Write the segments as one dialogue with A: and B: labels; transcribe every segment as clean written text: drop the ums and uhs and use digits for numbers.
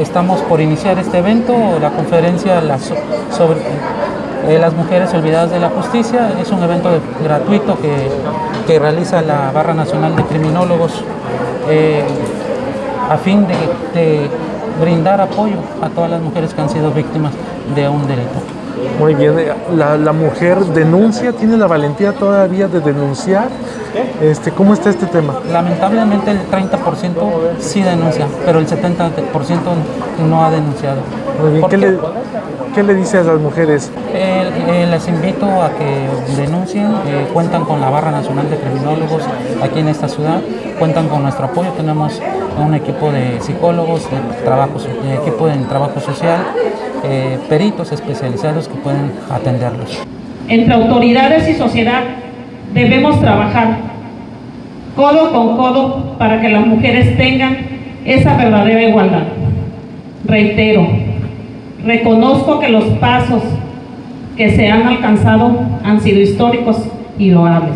A: estamos por iniciar este evento, la conferencia sobre las mujeres olvidadas de la justicia. Es un evento gratuito que realiza la Barra Nacional de Criminólogos a fin de brindar apoyo a todas las mujeres que han sido víctimas de un delito.
B: Muy bien, la mujer denuncia, tiene la valentía todavía de denunciar. ¿Cómo está este tema?
A: Lamentablemente el 30% sí denuncia, pero el 70% no ha denunciado.
B: Muy bien. ¿Qué le dice a las mujeres?
A: Les invito a que denuncien. Cuentan con la Barra Nacional de Criminólogos aquí en esta ciudad, cuentan con nuestro apoyo. Tenemos un equipo de psicólogos, equipo en trabajo social, peritos especializados que pueden atenderlos.
C: Entre autoridades y sociedad debemos trabajar codo con codo para que las mujeres tengan esa verdadera igualdad. Reitero, reconozco que los pasos que se han alcanzado han sido históricos y loables.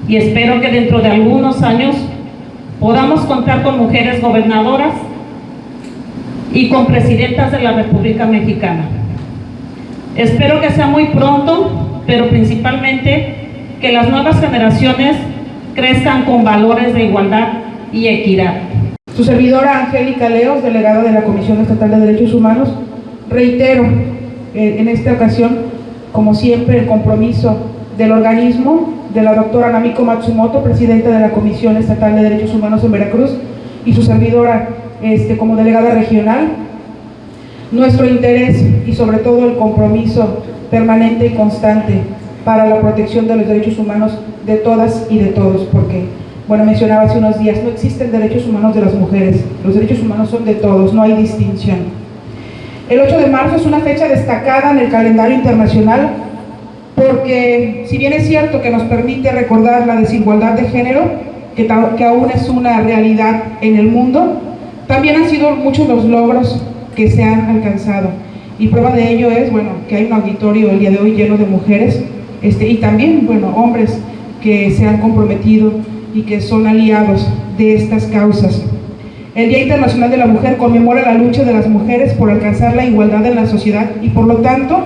C: Y espero que dentro de algunos años podamos contar con mujeres gobernadoras y con presidentas de la República Mexicana. Espero que sea muy pronto, pero principalmente que las nuevas generaciones crezcan con valores de igualdad y equidad.
D: Su servidora Angélica Leos, delegada de la Comisión Estatal de Derechos Humanos, reitero en esta ocasión, como siempre, el compromiso del organismo, de la doctora Namiko Matsumoto, presidenta de la Comisión Estatal de Derechos Humanos en Veracruz, y su servidora como delegada regional, nuestro interés y sobre todo el compromiso permanente y constante para la protección de los derechos humanos de todas y de todos, porque, bueno, mencionaba hace unos días, no existen derechos humanos de las mujeres, los derechos humanos son de todos, no hay distinción. El 8 de marzo es una fecha destacada en el calendario internacional porque, si bien es cierto que nos permite recordar la desigualdad de género, que aún es una realidad en el mundo, también han sido muchos los logros que se han alcanzado. Y prueba de ello es, bueno, que hay un auditorio el día de hoy lleno de mujeres, y también, bueno, hombres que se han comprometido y que son aliados de estas causas. El Día Internacional de la Mujer conmemora la lucha de las mujeres por alcanzar la igualdad en la sociedad y, por lo tanto,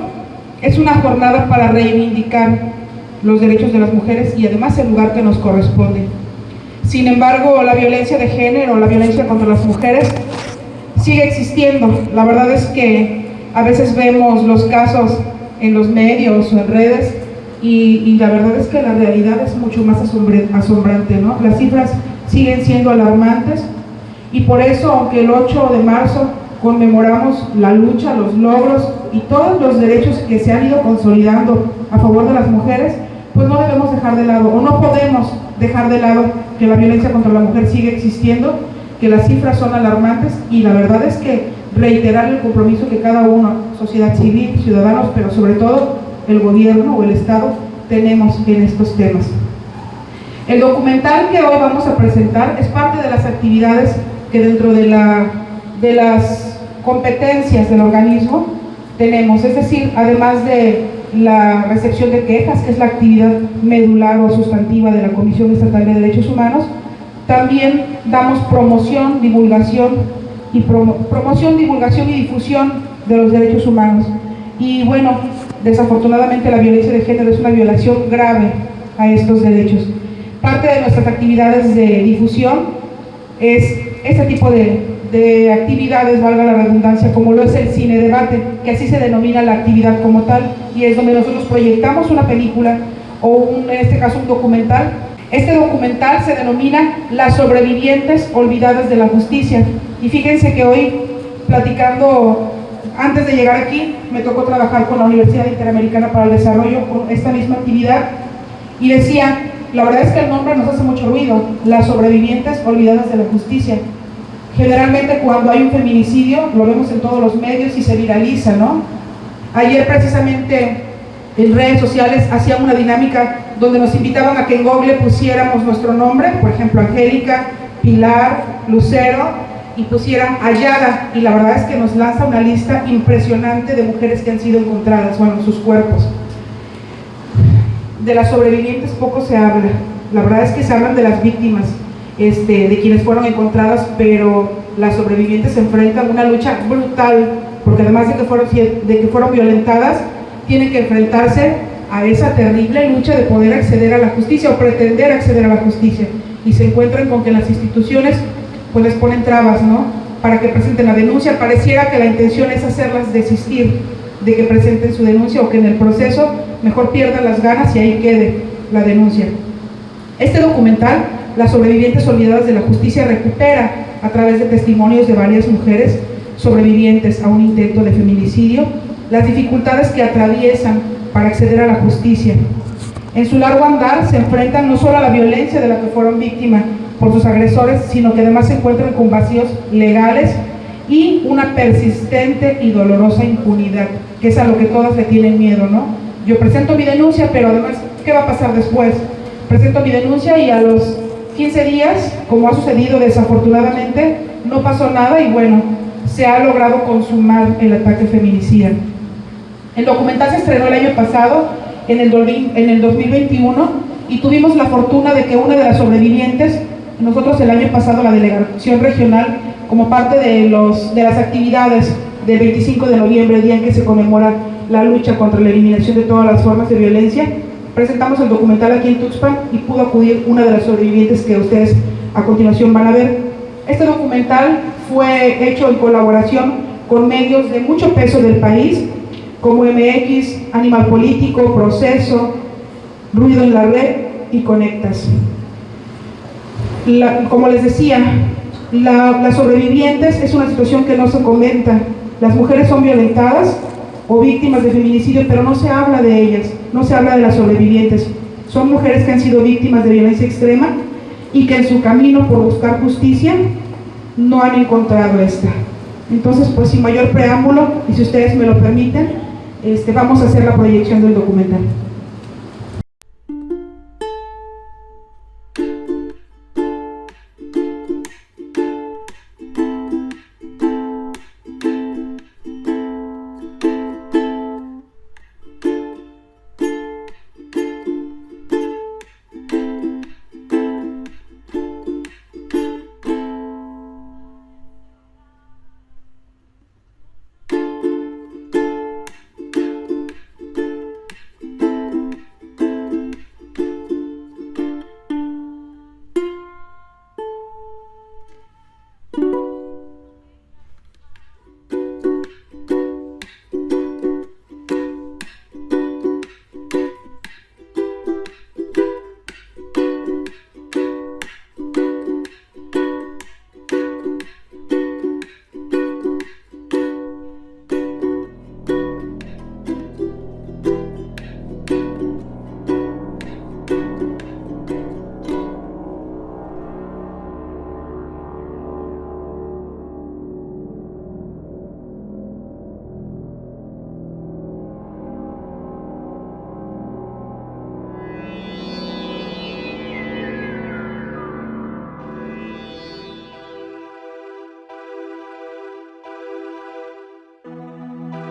D: es una jornada para reivindicar los derechos de las mujeres y además el lugar que nos corresponde. Sin embargo, la violencia de género, la violencia contra las mujeres sigue existiendo. La verdad es que a veces vemos los casos en los medios o en redes y la verdad es que la realidad es mucho más asombrante, ¿no? Las cifras siguen siendo alarmantes y por eso, aunque el 8 de marzo conmemoramos la lucha, los logros y todos los derechos que se han ido consolidando a favor de las mujeres, pues no debemos dejar de lado, o no podemos dejar de lado que la violencia contra la mujer sigue existiendo, que las cifras son alarmantes y la verdad es que reiterar el compromiso que cada uno, sociedad civil, ciudadanos, pero sobre todo el gobierno o el Estado, tenemos en estos temas. El documental que hoy vamos a presentar es parte de las actividades que dentro de las competencias del organismo tenemos, es decir, además de la recepción de quejas, que es la actividad medular o sustantiva de la Comisión Estatal de Derechos Humanos, también damos promoción, divulgación y difusión de los derechos humanos. Y bueno, desafortunadamente la violencia de género es una violación grave a estos derechos. Parte de nuestras actividades de difusión es este tipo de actividades, valga la redundancia, como lo es el cine debate, que así se denomina la actividad como tal, y es donde nosotros proyectamos una película o en este caso un documental. Este documental se denomina Las sobrevivientes olvidadas de la justicia, y fíjense que hoy, platicando antes de llegar aquí, me tocó trabajar con la Universidad Interamericana para el Desarrollo con esta misma actividad, y decía, la verdad es que el nombre nos hace mucho ruido, Las sobrevivientes olvidadas de la justicia. Generalmente cuando hay un feminicidio, lo vemos en todos los medios y se viraliza, ¿no? Ayer precisamente en redes sociales hacían una dinámica donde nos invitaban a que en Google pusiéramos nuestro nombre, por ejemplo, Angélica, Pilar, Lucero, y pusieran hallada, y la verdad es que nos lanza una lista impresionante de mujeres que han sido encontradas, bueno, sus cuerpos. De las sobrevivientes poco se habla, la verdad es que se hablan de las víctimas, de quienes fueron encontradas, pero las sobrevivientes se enfrentan a una lucha brutal, porque además de que fueron violentadas, tienen que enfrentarse a esa terrible lucha de poder acceder a la justicia o pretender acceder a la justicia, y se encuentran con que las instituciones pues les ponen trabas, ¿no?, para que presenten la denuncia. Pareciera que la intención es hacerlas desistir de que presenten su denuncia, o que en el proceso mejor pierdan las ganas y ahí quede la denuncia. Este documental, Las sobrevivientes olvidadas de la justicia, recupera a través de testimonios de varias mujeres sobrevivientes a un intento de feminicidio las dificultades que atraviesan para acceder a la justicia. En su largo andar se enfrentan no solo a la violencia de la que fueron víctimas por sus agresores, sino que además se encuentran con vacíos legales y una persistente y dolorosa impunidad, que es a lo que todas le tienen miedo, ¿no? Yo presento mi denuncia, pero además, ¿qué va a pasar después? Presento mi denuncia y a los 15 días, como ha sucedido desafortunadamente, no pasó nada y bueno, se ha logrado consumar el ataque feminicida. El documental se estrenó el año pasado, en el 2021, y tuvimos la fortuna de que una de las sobrevivientes, nosotros el año pasado la delegación regional, como parte de las actividades del 25 de noviembre, día en que se conmemora la lucha contra la eliminación de todas las formas de violencia, presentamos el documental aquí en Tuxpan y pudo acudir una de las sobrevivientes que ustedes a continuación van a ver. Este documental fue hecho en colaboración con medios de mucho peso del país, como MX, Animal Político, Proceso, Ruido en la Red y Conectas. Como les decía, las sobrevivientes es una situación que no se comenta. Las mujeres son violentadas o víctimas de feminicidio, pero no se habla de ellas, no se habla de las sobrevivientes. Son mujeres que han sido víctimas de violencia extrema y que en su camino por buscar justicia no han encontrado esta. Entonces, pues sin mayor preámbulo, y si ustedes me lo permiten, vamos a hacer la proyección del documental.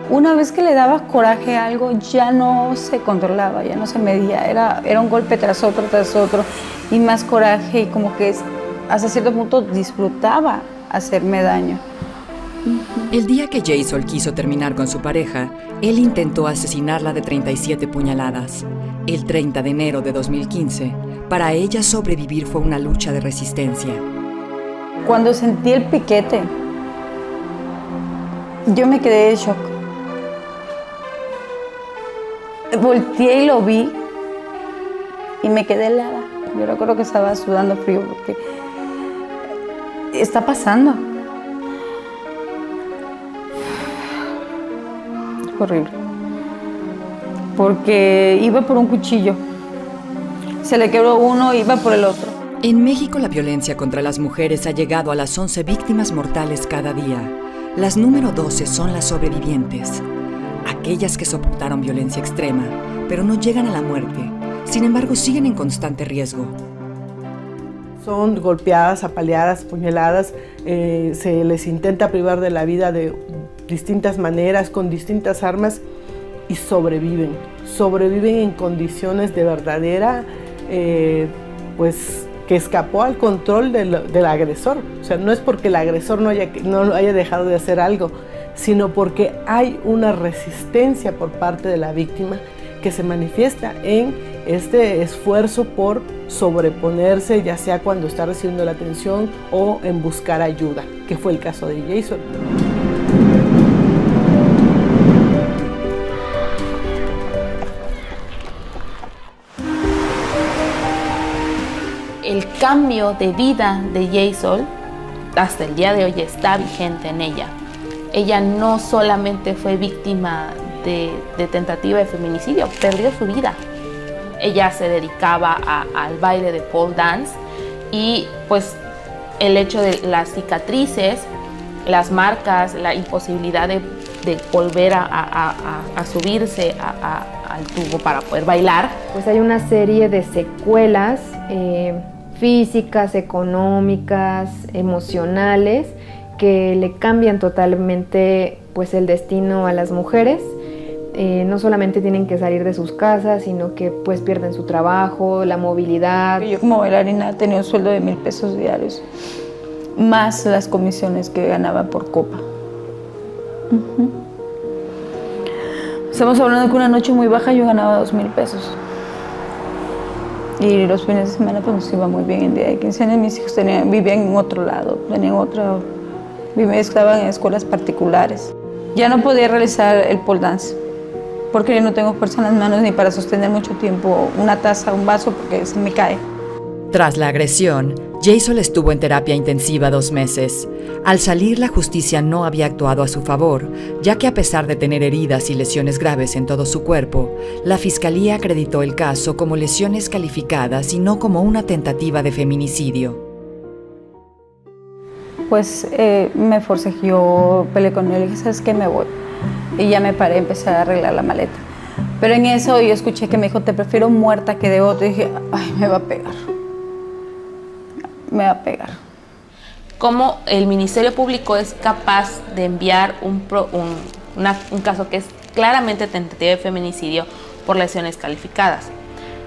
E: Una vez que le dabas coraje a algo, ya no se controlaba, ya no se medía, era un golpe tras otro, y más coraje, y como que hasta cierto punto disfrutaba hacerme daño.
F: El día que Jason quiso terminar con su pareja, él intentó asesinarla de 37 puñaladas. El 30 de enero de 2015, para ella sobrevivir fue una lucha de resistencia.
E: Cuando sentí el piquete, yo me quedé en shock. Volteé y lo vi y me quedé helada. Yo recuerdo que estaba sudando frío porque está pasando. Es horrible. Porque iba por un cuchillo, se le quebró uno, iba por el otro.
F: En México la violencia contra las mujeres ha llegado a las 11 víctimas mortales cada día. Las número 12 son las sobrevivientes. Aquellas que soportaron violencia extrema, pero no llegan a la muerte. Sin embargo, siguen en constante riesgo.
G: Son golpeadas, apaleadas, puñaladas, se les intenta privar de la vida de distintas maneras, con distintas armas, y sobreviven. Sobreviven en condiciones de verdadera, que escapó al control del agresor. O sea, no es porque el agresor no haya dejado de hacer algo, sino porque hay una resistencia por parte de la víctima que se manifiesta en este esfuerzo por sobreponerse, ya sea cuando está recibiendo la atención o en buscar ayuda, que fue el caso de Jason.
H: El cambio de vida de Jason hasta el día de hoy está vigente en ella. Ella no solamente fue víctima de tentativa de feminicidio, perdió su vida. Ella se dedicaba al baile de pole dance y pues el hecho de las cicatrices, las marcas, la imposibilidad de volver a subirse al tubo para poder bailar.
I: Pues hay una serie de secuelas físicas, económicas, emocionales, que le cambian totalmente pues el destino a las mujeres. No solamente tienen que salir de sus casas, sino que pues pierden su trabajo, la movilidad.
E: Yo como bailarina tenía un sueldo de 1,000 pesos diarios, más las comisiones que ganaba por copa. Estamos hablando de que una noche muy baja yo ganaba 2,000 pesos. Y los fines de semana pues nos iba muy bien. En día de quinceañera mis hijos vivían en otro lado, estaban en escuelas particulares. Ya no podía realizar el pole dance, porque yo no tengo fuerza en las manos ni para sostener mucho tiempo una taza, un vaso, porque se me cae.
F: Tras la agresión, Jason estuvo en terapia intensiva 2 meses. Al salir, la justicia no había actuado a su favor, ya que a pesar de tener heridas y lesiones graves en todo su cuerpo, la fiscalía acreditó el caso como lesiones calificadas y no como una tentativa de feminicidio.
E: Pues me forcé, yo peleé con él y dije, ¿sabes qué? Me voy. Y ya me paré, empecé a arreglar la maleta. Pero en eso yo escuché que me dijo, te prefiero muerta que de otro. Y dije, ay, me va a pegar. Me va a pegar.
H: ¿Cómo el Ministerio Público es capaz de enviar un caso que es claramente tentativa de feminicidio por lesiones calificadas?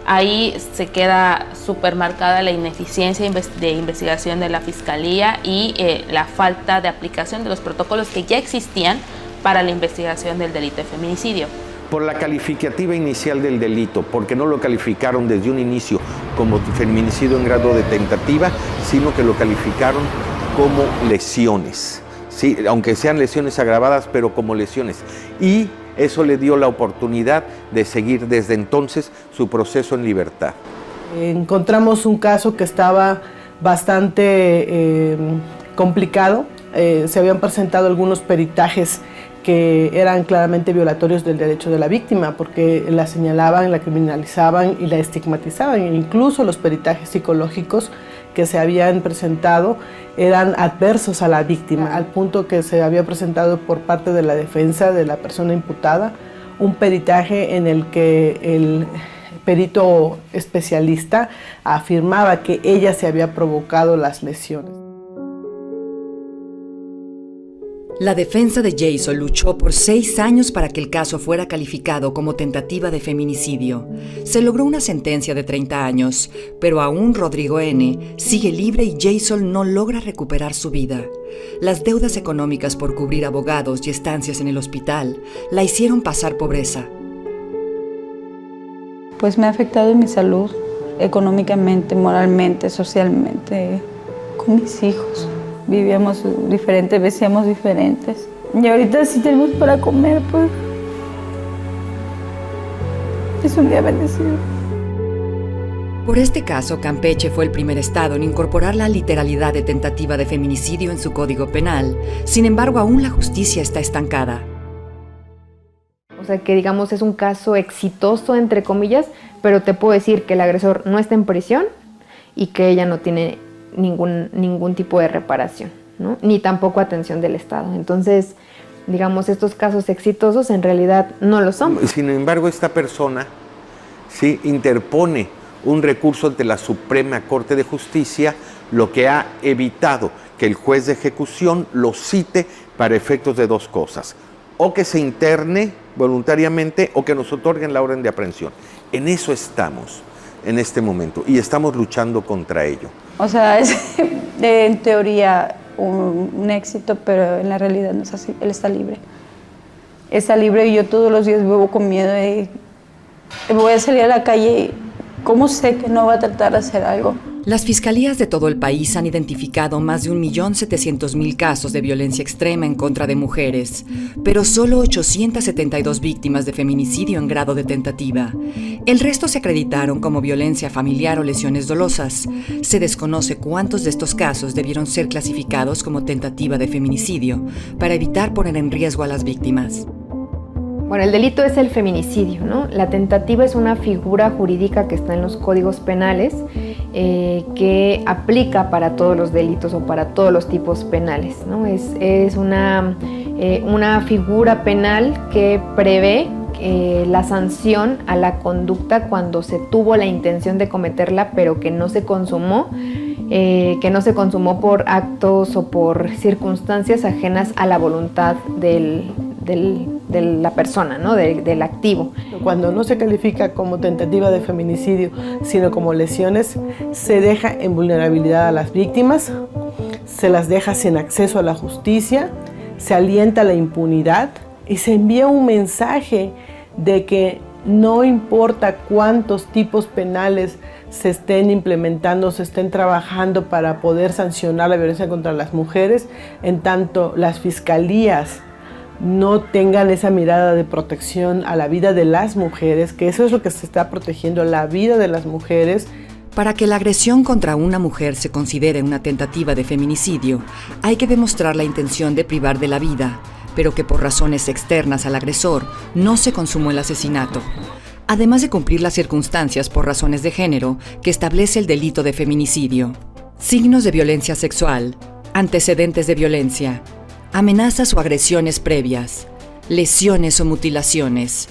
H: Ahí se queda súper marcada la ineficiencia de investigación de la Fiscalía y la falta de aplicación de los protocolos que ya existían para la investigación del delito de feminicidio.
J: Por la calificativa inicial del delito, porque no lo calificaron desde un inicio como feminicidio en grado de tentativa, sino que lo calificaron como lesiones, ¿sí? Aunque sean lesiones agravadas, pero como lesiones. Y eso le dio la oportunidad de seguir desde entonces su proceso en libertad.
G: Encontramos un caso que estaba bastante complicado. Se habían presentado algunos peritajes que eran claramente violatorios del derecho de la víctima, porque la señalaban, la criminalizaban y la estigmatizaban. E incluso los peritajes psicológicos que se habían presentado eran adversos a la víctima, al punto que se había presentado por parte de la defensa de la persona imputada un peritaje en el que el perito especialista afirmaba que ella se había provocado las lesiones.
F: La defensa de Jason luchó por 6 años para que el caso fuera calificado como tentativa de feminicidio. Se logró una sentencia de 30 años, pero aún Rodrigo N. sigue libre y Jason no logra recuperar su vida. Las deudas económicas por cubrir abogados y estancias en el hospital la hicieron pasar pobreza.
E: Pues me ha afectado en mi salud, económicamente, moralmente, socialmente, con mis hijos. Vivíamos diferentes, vestíamos diferentes. Y ahorita sí tenemos para comer, pues. Es un día bendecido.
F: Por este caso, Campeche fue el primer estado en incorporar la literalidad de tentativa de feminicidio en su código penal. Sin embargo, aún la justicia está estancada.
I: O sea, que digamos es un caso exitoso, entre comillas, pero te puedo decir que el agresor no está en prisión y que ella no tiene ningún tipo de reparación, ¿no? Ni tampoco atención del Estado. Entonces, digamos, estos casos exitosos en realidad no lo son.
J: Sin embargo, esta persona sí interpone un recurso ante la Suprema Corte de Justicia, lo que ha evitado que el juez de ejecución lo cite para efectos de 2 cosas: o que se interne voluntariamente o que nos otorguen la orden de aprehensión. En eso estamos. en este momento y estamos luchando contra ello.
E: O sea, es en teoría un éxito, pero en la realidad no es así. Él está libre. Está libre y yo todos los días vivo con miedo de voy a salir a la calle. ¿Cómo sé que no va a tratar de hacer algo?
F: Las fiscalías de todo el país han identificado más de 1.700.000 casos de violencia extrema en contra de mujeres, pero solo 872 víctimas de feminicidio en grado de tentativa. El resto se acreditaron como violencia familiar o lesiones dolosas. Se desconoce cuántos de estos casos debieron ser clasificados como tentativa de feminicidio para evitar poner en riesgo a las víctimas.
I: Bueno, el delito es el feminicidio, ¿no? La tentativa es una figura jurídica que está en los códigos penales que aplica para todos los delitos o para todos los tipos penales, ¿no? Es una figura penal que prevé la sanción a la conducta cuando se tuvo la intención de cometerla, pero que no se consumó por actos o por circunstancias ajenas a la voluntad de la persona, ¿no? Del activo.
G: Cuando no se califica como tentativa de feminicidio, sino como lesiones, se deja en vulnerabilidad a las víctimas, se las deja sin acceso a la justicia, se alienta la impunidad y se envía un mensaje de que no importa cuántos tipos penales se estén implementando, se estén trabajando para poder sancionar la violencia contra las mujeres, en tanto las fiscalías no tengan esa mirada de protección a la vida de las mujeres, que eso es lo que se está protegiendo, la vida de las mujeres.
F: Para que la agresión contra una mujer se considere una tentativa de feminicidio, hay que demostrar la intención de privar de la vida, pero que por razones externas al agresor no se consumó el asesinato. Además de cumplir las circunstancias por razones de género que establece el delito de feminicidio. Signos de violencia sexual, antecedentes de violencia, amenazas o agresiones previas, lesiones o mutilaciones,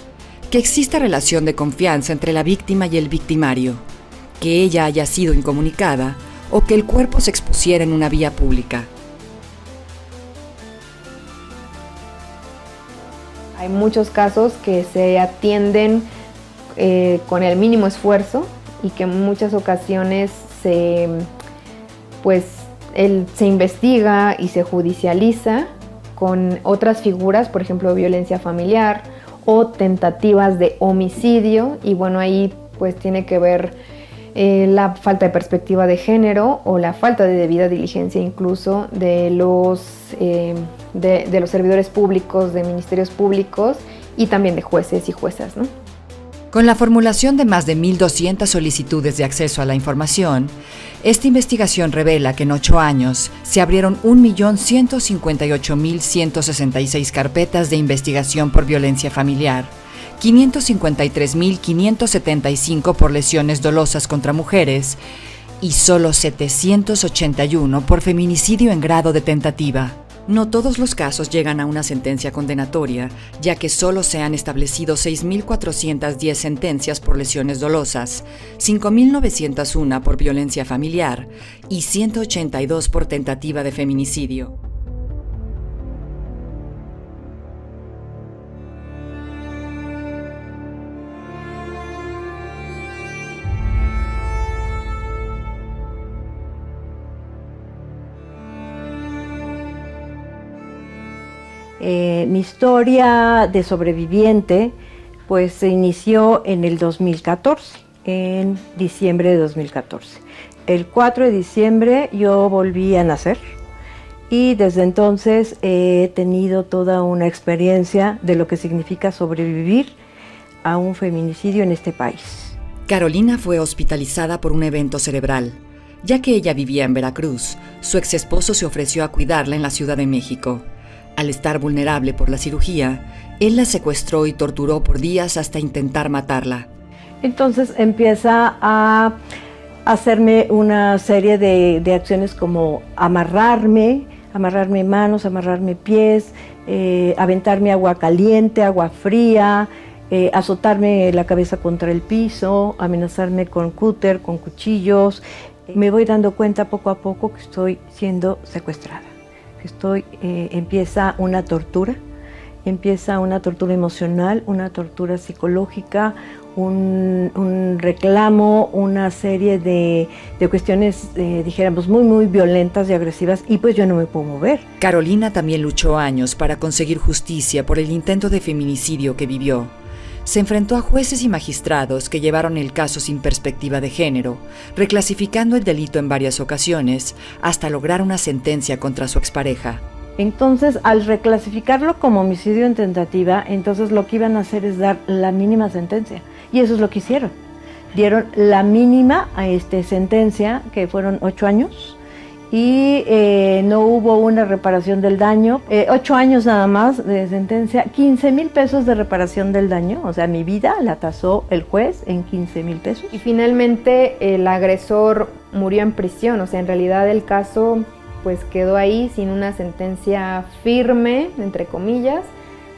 F: que exista relación de confianza entre la víctima y el victimario, que ella haya sido incomunicada o que el cuerpo se expusiera en una vía pública.
I: Hay muchos casos que se atienden con el mínimo esfuerzo y que en muchas ocasiones se investiga y se judicializa con otras figuras, por ejemplo, violencia familiar o tentativas de homicidio, y bueno, ahí pues tiene que ver la falta de perspectiva de género o la falta de debida diligencia incluso de los servidores públicos, de ministerios públicos y también de jueces y juezas, ¿no?
F: Con la formulación de más de 1.200 solicitudes de acceso a la información, esta investigación revela que en 8 años se abrieron 1.158.166 carpetas de investigación por violencia familiar, 553.575 por lesiones dolosas contra mujeres y solo 781 por feminicidio en grado de tentativa. No todos los casos llegan a una sentencia condenatoria, ya que solo se han establecido 6.410 sentencias por lesiones dolosas, 5.901 por violencia familiar y 182 por tentativa de feminicidio.
K: Mi historia de sobreviviente pues se inició en el 2014, en diciembre de 2014. El 4 de diciembre yo volví a nacer y desde entonces he tenido toda una experiencia de lo que significa sobrevivir a un feminicidio en este país.
F: Carolina fue hospitalizada por un evento cerebral. Ya que ella vivía en Veracruz, su exesposo se ofreció a cuidarla en la Ciudad de México. Al estar vulnerable por la cirugía, él la secuestró y torturó por días hasta intentar matarla.
K: Entonces empieza a hacerme una serie de acciones como amarrarme manos, amarrarme pies, aventarme agua caliente, agua fría, azotarme la cabeza contra el piso, amenazarme con cúter, con cuchillos. Me voy dando cuenta poco a poco que estoy siendo secuestrada. Empieza una tortura emocional, una tortura psicológica, un reclamo, una serie de cuestiones, dijéramos, muy violentas y agresivas, y pues yo no me puedo mover.
F: Carolina también luchó años para conseguir justicia por el intento de feminicidio que vivió. Se enfrentó a jueces y magistrados que llevaron el caso sin perspectiva de género, reclasificando el delito en varias ocasiones, hasta lograr una sentencia contra su expareja.
K: Entonces, al reclasificarlo como homicidio en tentativa, entonces lo que iban a hacer es dar la mínima sentencia. Y eso es lo que hicieron. Dieron la mínima sentencia, que fueron 8 años, y no hubo una reparación del daño. 8 años nada más de sentencia, 15,000 pesos de reparación del daño. O sea, mi vida la tasó el juez en 15,000 pesos.
I: Y finalmente el agresor murió en prisión. O sea, en realidad el caso pues quedó ahí sin una sentencia firme, entre comillas,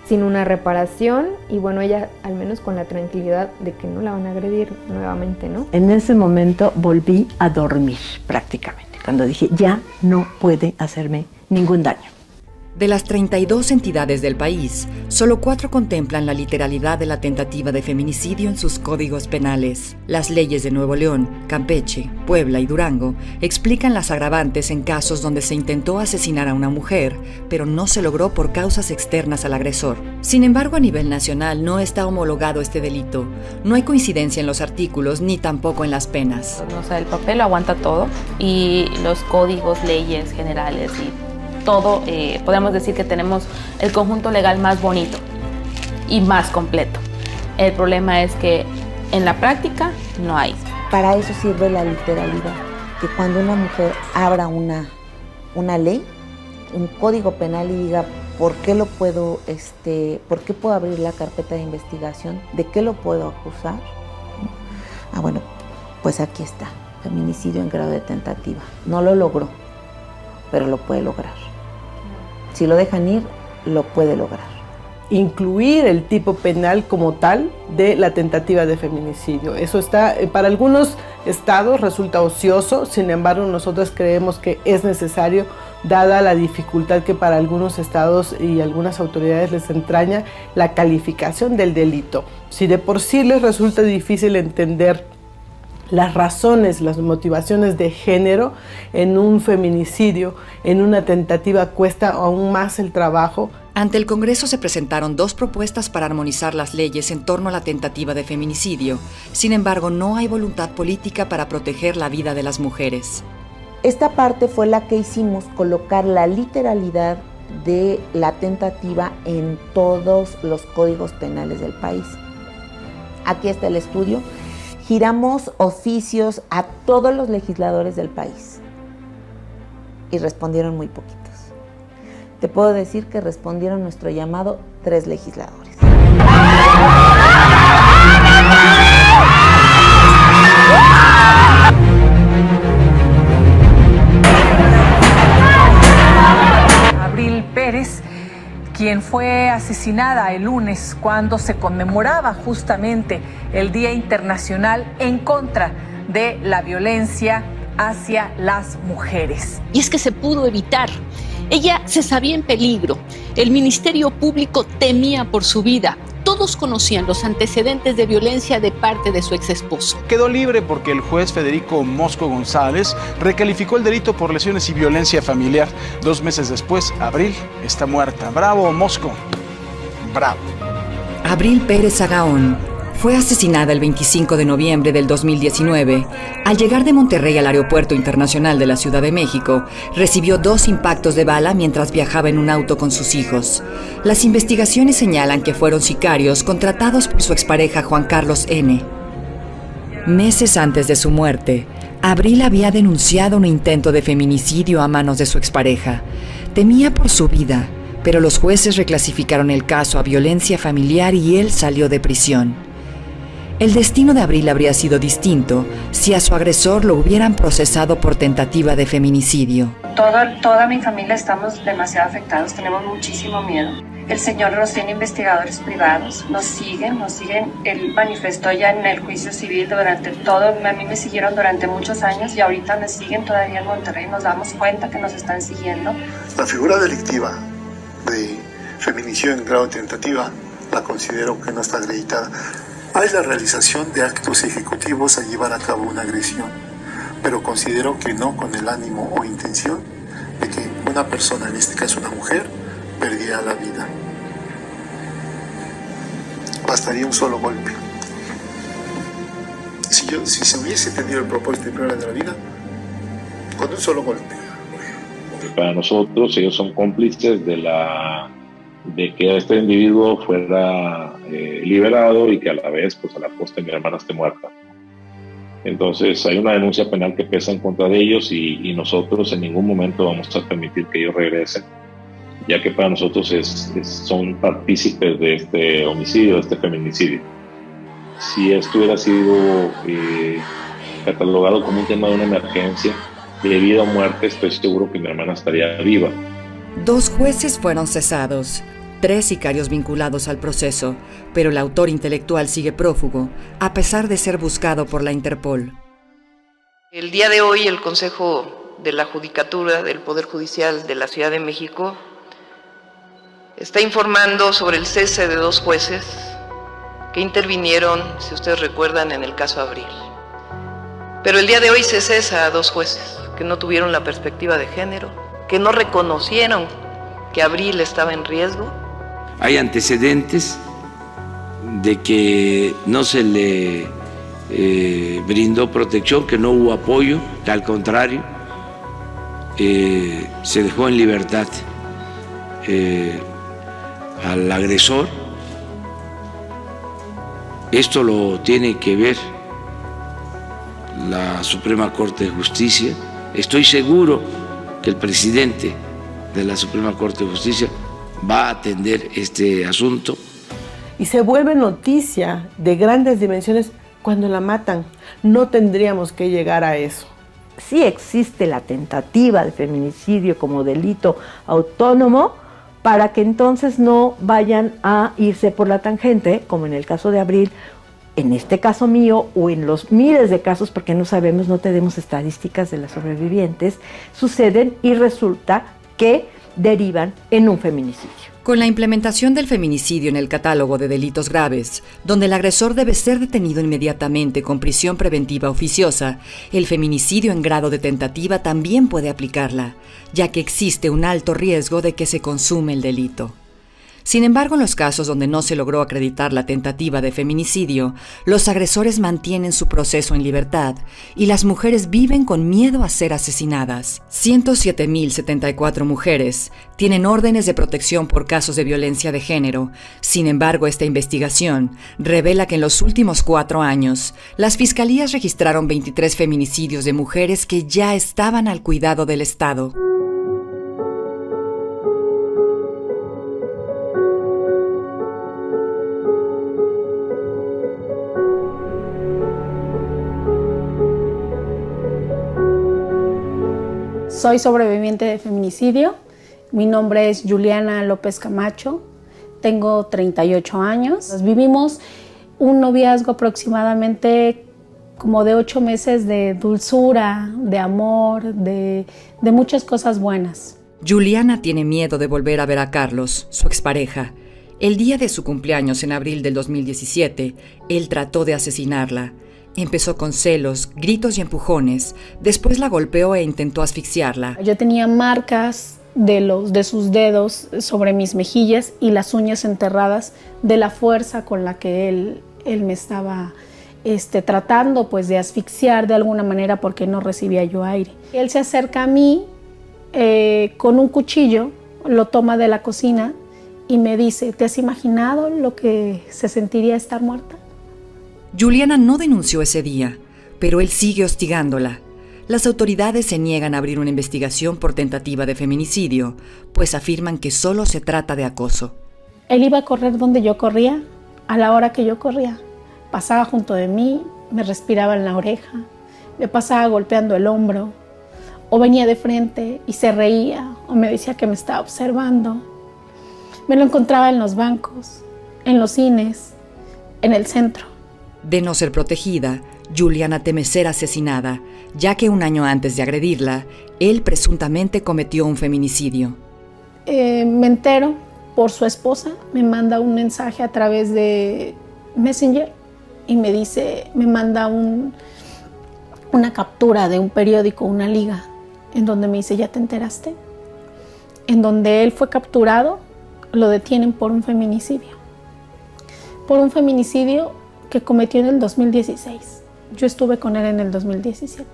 I: sin una reparación, y bueno, ella al menos con la tranquilidad de que no la van a agredir nuevamente, ¿no?
K: En ese momento volví a dormir prácticamente, cuando dije, ya no puede hacerme ningún daño.
F: De las 32 entidades del país, solo 4 contemplan la literalidad de la tentativa de feminicidio en sus códigos penales. Las leyes de Nuevo León, Campeche, Puebla y Durango explican las agravantes en casos donde se intentó asesinar a una mujer, pero no se logró por causas externas al agresor. Sin embargo, a nivel nacional no está homologado este delito. No hay coincidencia en los artículos ni tampoco en las penas.
H: O sea, el papel lo aguanta todo, y los códigos, leyes generales y todo, podemos decir que tenemos el conjunto legal más bonito y más completo. El problema es que en la práctica no hay.
L: Para eso sirve la literalidad, que cuando una mujer abra una ley, un código penal, y diga por qué por qué puedo abrir la carpeta de investigación, de qué lo puedo acusar. Bueno, pues aquí está, feminicidio en grado de tentativa. No lo logró, pero lo puede lograr. Si lo dejan ir, lo puede lograr.
G: Incluir el tipo penal como tal de la tentativa de feminicidio. Eso está, para algunos estados resulta ocioso, sin embargo nosotros creemos que es necesario, dada la dificultad que para algunos estados y algunas autoridades les entraña la calificación del delito. Si de por sí les resulta difícil entender las razones, las motivaciones de género en un feminicidio, en una tentativa, cuesta aún más el trabajo.
F: Ante el Congreso se presentaron 2 propuestas para armonizar las leyes en torno a la tentativa de feminicidio. Sin embargo, no hay voluntad política para proteger la vida de las mujeres.
L: Esta parte fue la que hicimos, colocar la literalidad de la tentativa en todos los códigos penales del país. Aquí está el estudio. Giramos oficios a todos los legisladores del país y respondieron muy poquitos. Te puedo decir que respondieron nuestro llamado 3 legisladores.
M: Abril Pérez, quien fue asesinada el lunes cuando se conmemoraba justamente el Día Internacional en contra de la violencia hacia las mujeres.
N: Y es que se pudo evitar. Ella se sabía en peligro. El Ministerio Público temía por su vida. Todos conocían los antecedentes de violencia de parte de su exesposo.
O: Quedó libre porque el juez Federico Mosco González recalificó el delito por lesiones y violencia familiar. 2 meses después, Abril está muerta. ¡Bravo, Mosco! ¡Bravo!
F: Abril Pérez Agaón fue asesinada el 25 de noviembre del 2019. Al llegar de Monterrey al Aeropuerto Internacional de la Ciudad de México, recibió 2 impactos de bala mientras viajaba en un auto con sus hijos. Las investigaciones señalan que fueron sicarios contratados por su expareja Juan Carlos N. Meses antes de su muerte, Abril había denunciado un intento de feminicidio a manos de su expareja. Temía por su vida, pero los jueces reclasificaron el caso a violencia familiar y él salió de prisión. El destino de Abril habría sido distinto si a su agresor lo hubieran procesado por tentativa de feminicidio.
P: Toda mi familia estamos demasiado afectados, tenemos muchísimo miedo. El señor nos tiene investigadores privados, nos siguen. Él manifestó ya en el juicio civil durante todo, a mí me siguieron durante muchos años y ahorita me siguen todavía en Monterrey, nos damos cuenta que nos están siguiendo.
Q: La figura delictiva de feminicidio en grado de tentativa la considero que no está acreditada. hay la realización de actos ejecutivos a llevar a cabo una agresión, pero considero que no con el ánimo o intención de que una persona, en este caso una mujer, perdiera la vida. Bastaría un solo golpe. Si se hubiese tenido el propósito de privarla de la vida, con un solo golpe.
R: Para nosotros ellos son cómplices de que este individuo fuera liberado y que a la vez, pues a la postre, mi hermana esté muerta. Entonces hay una denuncia penal que pesa en contra de ellos y nosotros en ningún momento vamos a permitir que ellos regresen, ya que para nosotros son partícipes de este homicidio, de este feminicidio. Si esto hubiera sido catalogado como un tema de una emergencia de vida o muerte, estoy seguro que mi hermana estaría viva.
F: 2 jueces fueron cesados, 3 sicarios vinculados al proceso, pero el autor intelectual sigue prófugo, a pesar de ser buscado por la Interpol.
S: El día de hoy, el Consejo de la Judicatura del Poder Judicial de la Ciudad de México está informando sobre el cese de 2 jueces que intervinieron, si ustedes recuerdan, en el caso Abril. Pero el día de hoy se cesa a 2 jueces que no tuvieron la perspectiva de género, que no reconocieron que Abril estaba en riesgo.
T: Hay antecedentes de que no se le brindó protección, que no hubo apoyo, que al contrario, se dejó en libertad al agresor. Esto lo tiene que ver la Suprema Corte de Justicia. Estoy seguro que el presidente de la Suprema Corte de Justicia va a atender este asunto.
G: Y se vuelve noticia de grandes dimensiones cuando la matan. No tendríamos que llegar a eso.
K: Sí existe la tentativa de feminicidio como delito autónomo, para que entonces no vayan a irse por la tangente, como en el caso de Abril, en este caso mío o en los miles de casos, porque no sabemos, no tenemos estadísticas de las sobrevivientes, suceden y resulta que derivan en un feminicidio.
F: Con la implementación del feminicidio en el catálogo de delitos graves, donde el agresor debe ser detenido inmediatamente con prisión preventiva oficiosa, el feminicidio en grado de tentativa también puede aplicarla, ya que existe un alto riesgo de que se consume el delito. Sin embargo, en los casos donde no se logró acreditar la tentativa de feminicidio, los agresores mantienen su proceso en libertad y las mujeres viven con miedo a ser asesinadas. 107.074 mujeres tienen órdenes de protección por casos de violencia de género. Sin embargo, esta investigación revela que en los últimos 4 años, las fiscalías registraron 23 feminicidios de mujeres que ya estaban al cuidado del Estado.
U: Soy sobreviviente de feminicidio. Mi nombre es Juliana López Camacho. Tengo 38 años. Vivimos un noviazgo aproximadamente como de 8 meses de dulzura, de amor, de muchas cosas buenas.
F: Juliana tiene miedo de volver a ver a Carlos, su expareja. El día de su cumpleaños en abril del 2017, él trató de asesinarla. Empezó con celos, gritos y empujones. Después la golpeó e intentó asfixiarla.
U: Yo tenía marcas de sus dedos sobre mis mejillas y las uñas enterradas de la fuerza con la que él me estaba tratando pues de asfixiar de alguna manera porque no recibía yo aire. Él se acerca a mí con un cuchillo, lo toma de la cocina y me dice: ¿te has imaginado lo que se sentiría estar muerta?
F: Juliana no denunció ese día, pero él sigue hostigándola. Las autoridades se niegan a abrir una investigación por tentativa de feminicidio, pues afirman que solo se trata de acoso.
U: Él iba a correr donde yo corría, a la hora que yo corría. Pasaba junto de mí, me respiraba en la oreja, me pasaba golpeando el hombro, o venía de frente y se reía, o me decía que me estaba observando. Me lo encontraba en los bancos, en los cines, en el centro.
F: De no ser protegida, Juliana teme ser asesinada, ya que 1 año antes de agredirla, él presuntamente cometió un feminicidio.
U: Me entero por su esposa, me manda un mensaje a través de Messenger y me dice, me manda una captura de un periódico, una liga, en donde me dice, ¿ya te enteraste? En donde él fue capturado, lo detienen por un feminicidio. Por un feminicidio que cometió en el 2016. Yo estuve con él en el 2017.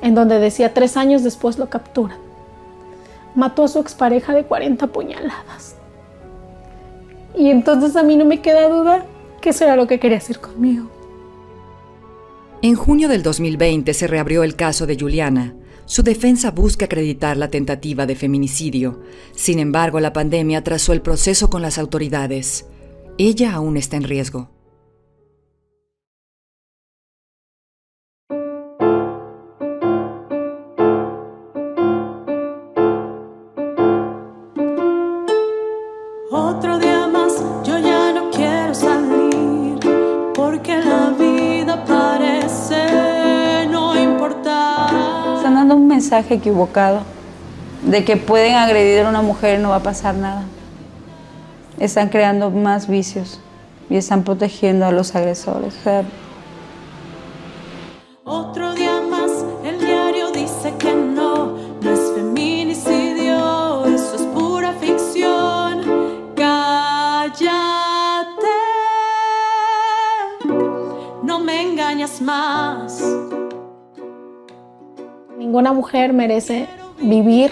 U: En donde decía 3 años después lo capturan. Mató a su expareja de 40 puñaladas. Y entonces a mí no me queda duda que eso era lo que quería hacer conmigo.
F: En junio del 2020 se reabrió el caso de Juliana. Su defensa busca acreditar la tentativa de feminicidio. Sin embargo, la pandemia atrasó el proceso con las autoridades. Ella aún está en riesgo.
B: Otro día más, yo ya no quiero salir, porque la vida parece no importar.
E: Están dando un mensaje equivocado de que pueden agredir a una mujer y no va a pasar nada. Están creando más vicios y están protegiendo a los agresores. O sea,
B: otro día más, el diario dice que no es feminicidio, eso es pura ficción. Cállate, no me engañas más.
U: Ninguna mujer merece vivir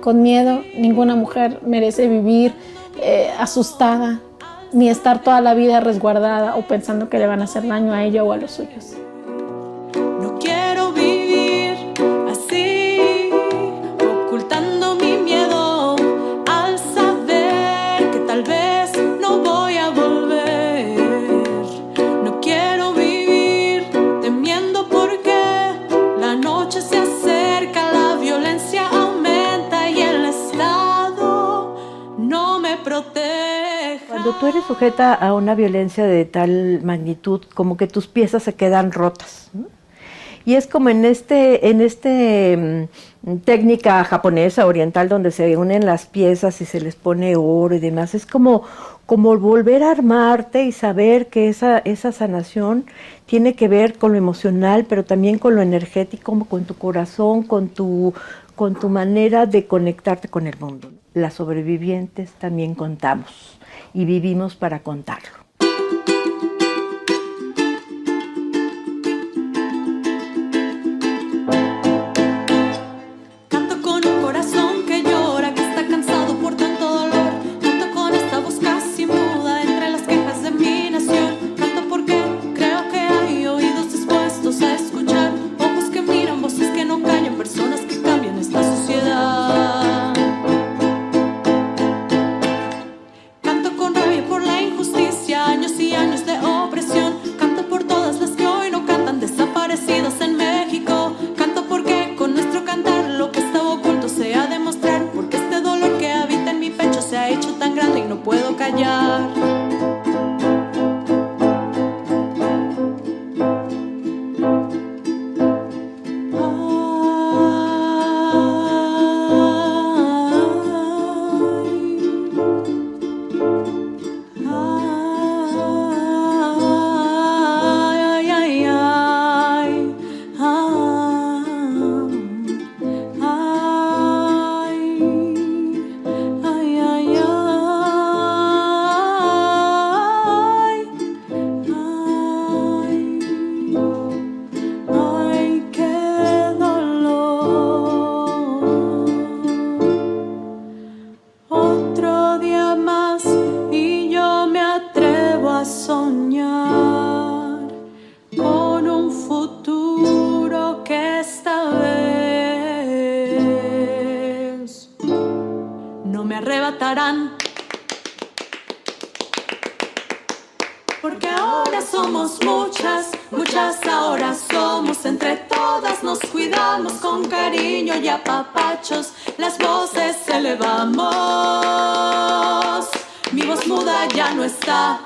U: con miedo, ninguna mujer merece vivir asustada, ni estar toda la vida resguardada o pensando que le van a hacer daño a ella o a los suyos.
B: No quiero vivir así, ocultando mi miedo al saber que tal vez no voy a volver. No quiero vivir temiendo porque la noche se acerca, la violencia aumenta y el Estado no me protege.
K: Cuando tú eres sujeta a una violencia de tal magnitud, como que tus piezas se quedan rotas, ¿no? Y es como en técnica japonesa, oriental, donde se unen las piezas y se les pone oro y demás. Es como volver a armarte y saber que esa sanación tiene que ver con lo emocional, pero también con lo energético, con tu corazón, con tu manera de conectarte con el mundo. Las sobrevivientes también contamos y vivimos para contarlo.
B: Canto con un corazón que llora, que está cansado por tanto dolor. Canto con esta voz casi muda entre las quejas de mi nación. Canto porque creo que hay oídos dispuestos a escuchar, ojos que miran, voces que no callan, personas que cambian esta sociedad. Canto con rabia por la injusticia, años y años de opresión. Canto por todas las que hoy no cantan, desaparecidas en México. Canto porque con nuestro cantar lo que estaba oculto se ha de mostrar, porque este dolor que habita en mi pecho se ha hecho tan grande y no puedo callar. Otro día más y yo me atrevo a soñar con un futuro que esta vez no me arrebatarán. Porque ahora somos muchas, muchas ahora somos. Entre todas nos cuidamos con cariño y apapachos. Las voces elevamos. Mi voz muda ya no está.